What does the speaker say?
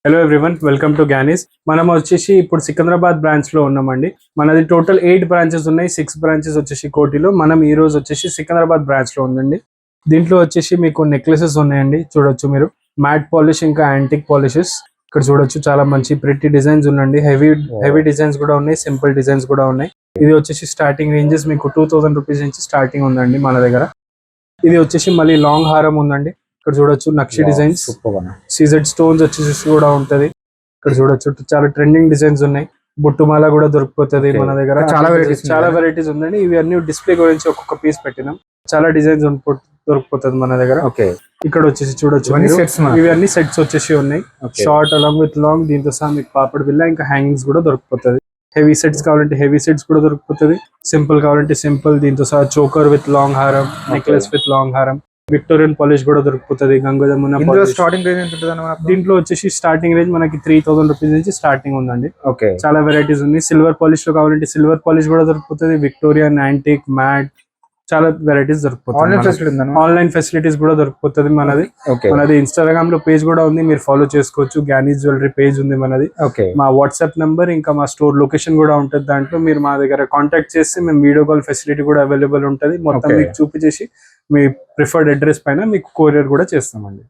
Hello everyone, welcome to Gyanis. మనం వచ్చేసి ఇప్పుడు సికింద్రాబాద్ బ్రాంచ్ లో ఉన్నామండి. మనది టోటల్ 8 బ్రాంచెస్ ఉన్నాయి. 6 బ్రాంచెస్ వచ్చేసి కోటిలో. మనం ఈ రోజు వచ్చేసి సికింద్రాబాద్ బ్రాంచ్ లో ఉందండి. దీంట్లో వచ్చేసి మీకు నెక్లెసెస్ ఉన్నాయండి, చూడొచ్చు మీరు. మ్యాట్ పాలిష్ ఇంకా యాంటిక్ పాలిషెస్ ఇక్కడ చూడొచ్చు. చాలా మంచి ప్రిట్టి డిజైన్స్ ఉండండి. హెవీ డిజైన్స్ కూడా ఉన్నాయి, సింపుల్ డిజైన్స్ కూడా ఉన్నాయి. ఇది వచ్చేసి స్టార్టింగ్ రేంజెస్ మీకు 2000 రూపీస్ నుంచి స్టార్టింగ్ ఉందండి మన దగ్గర. ఇది వచ్చేసి మళ్ళీ లాంగ్ హారం ఉందండి. ఇక్కడ చూడొచ్చు నక్షి డిజైన్స్, సీజెడ్ స్టోన్స్ వచ్చేసి కూడా ఉంటది. ఇక్కడ చూడొచ్చు చాలా ట్రెండింగ్ డిజైన్స్ ఉన్నాయి. బుట్టుమాల కూడా దొరికిపోతుంది మన దగ్గర. చాలా వెరైటీస్ ఉందండి. ఇవి అన్ని డిస్ప్లే గురించి ఒక్కొక్క పీస్ పెట్టినాం. చాలా డిజైన్స్ దొరికిపోతుంది మన దగ్గర. ఇక్కడ వచ్చేసి చూడొచ్చు, ఇవి అన్ని సెట్స్ వచ్చేసి ఉన్నాయి. షార్ట్ అలాంగ్ విత్ లాంగ్, దీంతో సహా మీకు పాపడ్ బిల్ల ఇంకా హ్యాంగింగ్స్ కూడా దొరికిపోతుంది. హెవీ సెట్స్ కావాలంటే హెవీ సెట్స్ కూడా దొరికిపోతుంది. సింపుల్ కావాలంటే సింపుల్, దీంతో సహా చోకర్ విత్ లాంగ్ హారం, నెక్లెస్ విత్ లాంగ్ హారం, విక్టోరియన్ పాలిష్ కూడా దొరుకుతుంది. గంగజమున స్టార్టింగ్ రేంజ్ ఎంత ఉంటుంది? దీంట్లో వచ్చేసి స్టార్టింగ్ రేంజ్ మనకి 3000 రూపీస్ నుంచి స్టార్టింగ్ ఉందండి. చాలా వెరైటీస్ ఉన్నాయి. సిల్వర్ పాలిష్ లో కావాలంటే సిల్వర్ పాలిష్ కూడా దొరుకుతుంది. విక్టోరియన్, యాంటిక్, మ్యాట్, చాలా వెరైటీస్ దొరుకుతుంది. ఆన్లైన్ ఫెసిలిటీస్ కూడా దొరికిపోతుంది మనది ఇన్స్టాగ్రామ్ లో పేజ్ కూడా ఉంది, మీరు ఫాలో చేసుకోవచ్చు. గ్యానీస్ జ్యువెలరీ పేజ్ ఉంది మనది. మా వాట్సాప్ నంబర్ ఇంకా మా స్టోర్ లొకేషన్ కూడా ఉంటుంది. దాంట్లో మీరు మా దగ్గర కాంటాక్ట్ చేస్తే మేము వీడియో కాల్ ఫెసిలిటీ కూడా అవైలబుల్ ఉంటుంది. మొత్తం మీకు చూపించేసి మీ ప్రిఫర్డ్ అడ్రస్ పైన మీకు కొరియర్ కూడా చేస్తామండి.